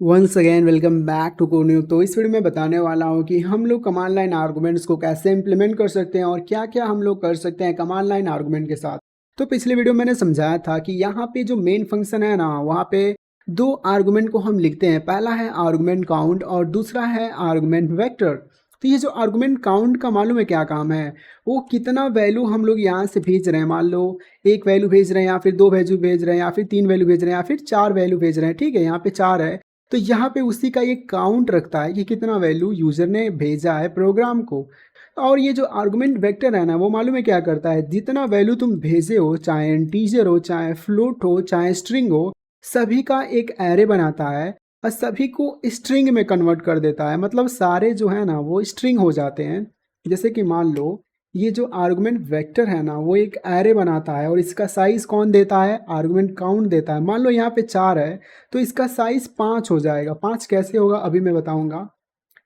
Once again welcome back to कोन्यू। तो इस वीडियो में बताने वाला हूँ कि हम लोग कमांड लाइन आर्गुमेंट्स को कैसे इंप्लीमेंट कर सकते हैं और क्या क्या हम लोग कर सकते हैं कमांड लाइन आर्गुमेंट के साथ। तो पिछले वीडियो मैंने समझाया था कि यहाँ पे जो मेन फंक्शन है ना, वहाँ पे दो आर्गुमेंट को हम लिखते हैं। पहला है आर्गुमेंट काउंट और दूसरा है आर्गुमेंट वेक्टर। तो ये जो आर्गुमेंट काउंट का मालूम है क्या काम है, वो कितना वैल्यू हम लोग यहाँ से भेज रहे हैं। मान लो एक वैल्यू भेज रहे हैं या फिर दो वैल्यू भेज रहे हैं या फिर तीन वैल्यू भेज रहे हैं या फिर चार वैल्यू भेज रहे हैं। ठीक है, यहाँ पे चार है तो यहाँ पे उसी का एक काउंट रखता है कि कितना वैल्यू यूजर ने भेजा है प्रोग्राम को। और ये जो आर्गुमेंट वेक्टर है ना, वो मालूम है क्या करता है, जितना वैल्यू तुम भेजे हो, चाहे इंटीजर हो, चाहे फ्लोट हो, चाहे स्ट्रिंग हो, सभी का एक एरे बनाता है और सभी को स्ट्रिंग में कन्वर्ट कर देता है। मतलब सारे जो है ना वो स्ट्रिंग हो जाते हैं। जैसे कि मान लो ये जो आर्गुमेंट वेक्टर है ना, वो एक एरे बनाता है और इसका साइज कौन देता है, आर्गुमेंट काउंट देता है। मान लो यहाँ पे चार है तो इसका साइज 5 हो जाएगा। 5 कैसे होगा अभी मैं बताऊंगा।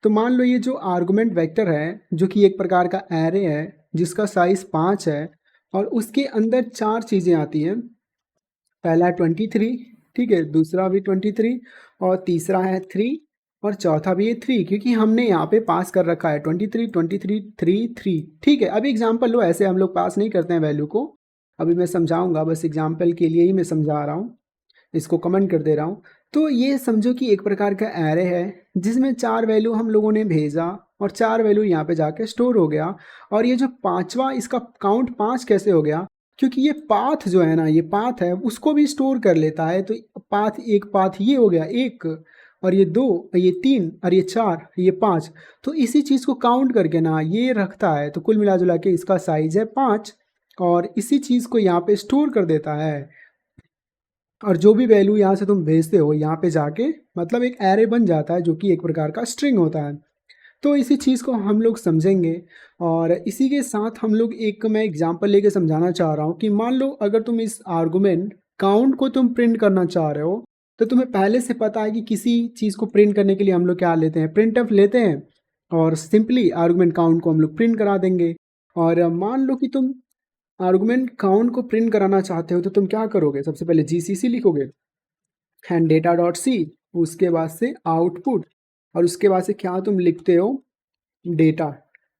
तो मान लो ये जो आर्गुमेंट वेक्टर है, जो कि एक प्रकार का एरे है जिसका साइज 5 है और उसके अंदर चार चीज़ें आती हैं। पहला है 23, ठीक है, दूसरा भी 23 और तीसरा है 3 और चौथा भी है 3, क्योंकि हमने यहाँ पे पास कर रखा है 23 23 3 3। ठीक है, अभी एग्जाम्पल लो, ऐसे हम लोग पास नहीं करते हैं वैल्यू को। अभी मैं समझाऊंगा, बस एग्जाम्पल के लिए ही मैं समझा रहा हूँ, इसको कमेंट कर दे रहा हूँ। तो ये समझो कि एक प्रकार का एरे है जिसमें चार वैल्यू हम लोगों ने भेजा और चार वैल्यू यहाँ पे जाके स्टोर हो गया। और ये जो पांचवा, इसका काउंट 5 कैसे हो गया, क्योंकि ये पाथ जो है ना, ये पाथ है उसको भी स्टोर कर लेता है। तो पाथ, एक पाथ ये हो गया एक, और ये दो, ये तीन, और ये चार, ये पाँच। तो इसी चीज़ को काउंट करके ना ये रखता है। तो कुल मिला जुला के इसका साइज है 5 और इसी चीज़ को यहाँ पे स्टोर कर देता है। और जो भी वैल्यू यहाँ से तुम भेजते हो यहाँ पे जाके, मतलब एक एरे बन जाता है जो कि एक प्रकार का स्ट्रिंग होता है। तो इसी चीज़ को हम लोग समझेंगे। और इसी के साथ हम लोग एक, मैं एग्जांपल लेके समझाना चाह रहा हूँ कि मान लो अगर तुम इस आर्गुमेंट काउंट को तुम प्रिंट करना चाह रहे हो, तो तुम्हें पहले से पता है कि किसी चीज़ को प्रिंट करने के लिए हम लोग क्या लेते हैं, प्रिंट एफ लेते हैं और सिंपली आर्गुमेंट काउंट को हम लोग प्रिंट करा देंगे। और मान लो कि तुम आर्गुमेंट काउंट को प्रिंट कराना चाहते हो तो तुम क्या करोगे, सबसे पहले जीसीसी लिखोगे एंड डेटा डॉट सी, उसके बाद से आउटपुट, और उसके बाद से क्या तुम लिखते हो, डेटा।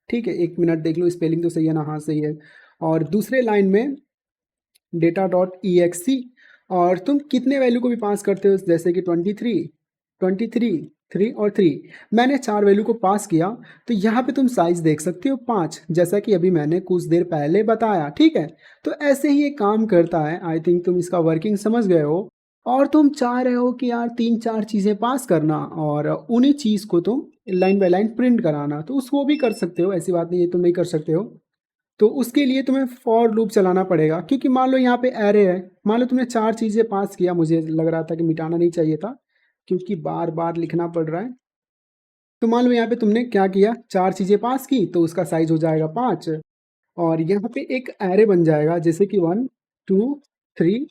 ठीक है, एक मिनट देख लो स्पेलिंग तो सही है ना, हाँ सही है। और दूसरे लाइन में डेटा डॉट ई एक्स सी, और तुम कितने वैल्यू को भी पास करते हो, जैसे कि 23 3 और 3। मैंने चार वैल्यू को पास किया तो यहाँ पे तुम साइज देख सकते हो 5, जैसा कि अभी मैंने कुछ देर पहले बताया। ठीक है, तो ऐसे ही ये काम करता है। आई थिंक तुम इसका वर्किंग समझ गए हो। और तुम चाह रहे हो कि यार तीन चार चीज़ें पास करना और उन्हीं चीज़ को तुम लाइन बाय लाइन प्रिंट कराना, तो उसको भी कर सकते हो, ऐसी बात नहीं है तुम नहीं कर सकते हो। तो उसके लिए तुम्हें फॉर लूप चलाना पड़ेगा, क्योंकि मान लो यहाँ पे एरे है, मान लो तुमने चार चीज़ें पास किया, मुझे लग रहा था कि मिटाना नहीं चाहिए था क्योंकि बार बार लिखना पड़ रहा है। तो मान लो यहाँ पे तुमने क्या किया, चार चीज़ें पास की तो उसका साइज हो जाएगा 5 और यहाँ पे एक एरे बन जाएगा जैसे कि 1 2 3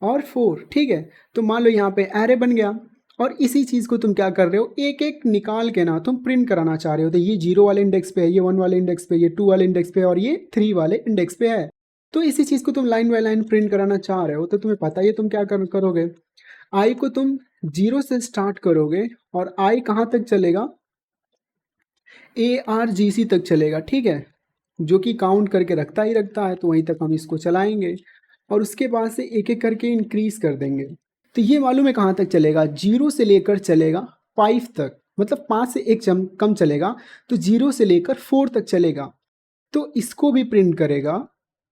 और 4। ठीक है, तो मान लो यहाँ पे एरे बन गया और इसी चीज़ को तुम क्या कर रहे हो, एक एक निकाल के ना तुम प्रिंट कराना चाह रहे हो। तो ये 0 वाले इंडेक्स पे है, ये 1 वाले इंडेक्स पे, ये 2 वाले इंडेक्स पे और ये 3 वाले इंडेक्स पे है। तो इसी चीज़ को तुम लाइन बाय लाइन प्रिंट कराना चाह रहे हो, तो तुम्हें पता ही है तुम क्या करोगे। आई को तुम 0 से स्टार्ट करोगे और आई कहाँ तक चलेगा, ARGC तक चलेगा। ठीक है, जो कि काउंट करके रखता ही रखता है, तो वहीं तक हम इसको चलाएंगे और उसके बाद से एक एक करके इंक्रीज कर देंगे। तो ये मालूम है कहाँ तक चलेगा, 0 से लेकर चलेगा 5 तक, मतलब 5 से एक कम चलेगा। तो 0 से लेकर 4 तक चलेगा। तो इसको भी प्रिंट करेगा,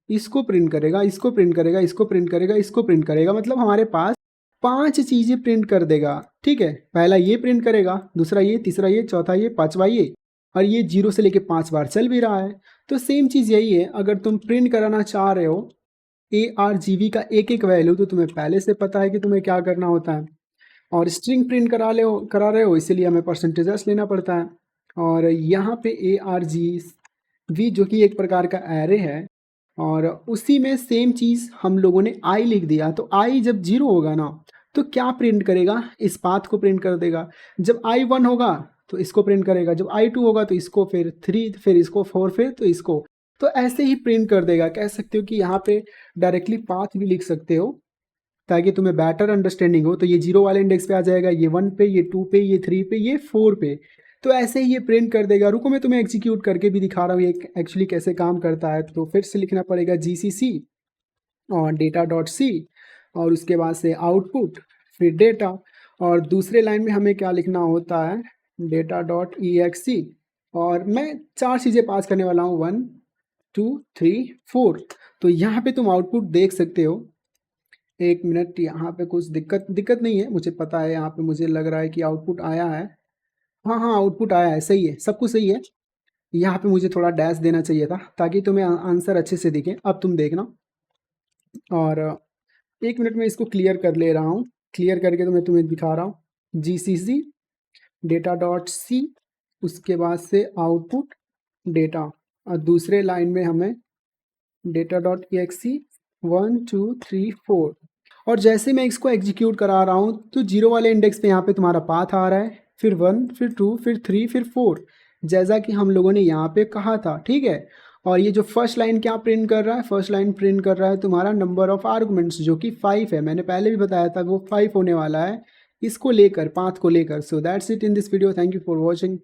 इसको प्रिंट करेगा, इसको प्रिंट करेगा, इसको प्रिंट करेगा, इसको प्रिंट करेगा, मतलब हमारे पास 5 चीज़ें प्रिंट कर देगा। ठीक है, पहला ये प्रिंट करेगा, दूसरा ये, तीसरा ये, चौथा ये, पांचवा ये, और ये 0 से लेके 5 बार चल भी रहा है। तो सेम चीज़ यही है, अगर तुम प्रिंट कराना चाह रहे हो ARGV का एक एक वैल्यू, तो तुम्हें पहले से पता है कि तुम्हें क्या करना होता है। और स्ट्रिंग प्रिंट करा रहे हो, इसीलिए हमें परसेंटेजेस लेना पड़ता है। और यहाँ पे ARGV जो कि एक प्रकार का एरे है, और उसी में सेम चीज़ हम लोगों ने आई लिख दिया। तो आई जब 0 होगा ना, तो क्या प्रिंट करेगा, इस पाथ को प्रिंट कर देगा। जब आई 1 होगा तो इसको प्रिंट करेगा, जब आई 2 होगा तो इसको, फिर 3, फिर इसको 4, फिर तो इसको। तो ऐसे ही प्रिंट कर देगा। कह सकते हो कि यहाँ पे डायरेक्टली पाथ भी लिख सकते हो, ताकि तुम्हें बेटर अंडरस्टैंडिंग हो। तो ये 0 वाले इंडेक्स पे आ जाएगा, ये 1 पे, ये 2 पे, ये 3 पे, ये 4 पे। तो ऐसे ही ये प्रिंट कर देगा। रुको मैं तुम्हें एग्जीक्यूट करके भी दिखा रहा हूँ ये एक्चुअली कैसे काम करता है। तो फिर से लिखना पड़ेगा GCC और data.c और उसके बाद से आउटपुट, फिर डेटा, और दूसरे लाइन में हमें क्या लिखना होता है, data.exe। और मैं 4 चीज़ें पास करने वाला हूँ, 1 2 3 4। तो यहाँ पे तुम आउटपुट देख सकते हो। एक मिनट, यहाँ पे कुछ दिक्कत नहीं है, मुझे पता है। यहाँ पे मुझे लग रहा है कि आउटपुट आया है। हाँ हाँ, आउटपुट आया है, सही है, सब कुछ सही है। यहाँ पे मुझे थोड़ा डैश देना चाहिए था ताकि तुम्हें आंसर अच्छे से दिखे। अब तुम देखना, और एक मिनट में इसको क्लियर कर ले रहा हूँ। क्लियर करके तो मैं तुम्हें दिखा रहा हूँ। GCC data.c, उसके बाद से आउटपुट डेटा, और दूसरे लाइन में हमें data.exe 1 2 3 4। और जैसे मैं इसको एग्जीक्यूट करा रहा हूँ तो 0 वाले इंडेक्स पे यहाँ पे तुम्हारा पाथ आ रहा है, फिर 1, फिर 2, फिर 3, फिर 4, जैसा कि हम लोगों ने यहाँ पे कहा था, ठीक है। और ये जो फर्स्ट लाइन क्या प्रिंट कर रहा है, फर्स्ट लाइन प्रिंट कर रहा है तुम्हारा नंबर ऑफ आर्गुमेंट्स, जो कि 5 है। मैंने पहले भी बताया था वो 5 होने वाला है इसको लेकर, पाथ को लेकर। So that's it in this video, thank you for watching.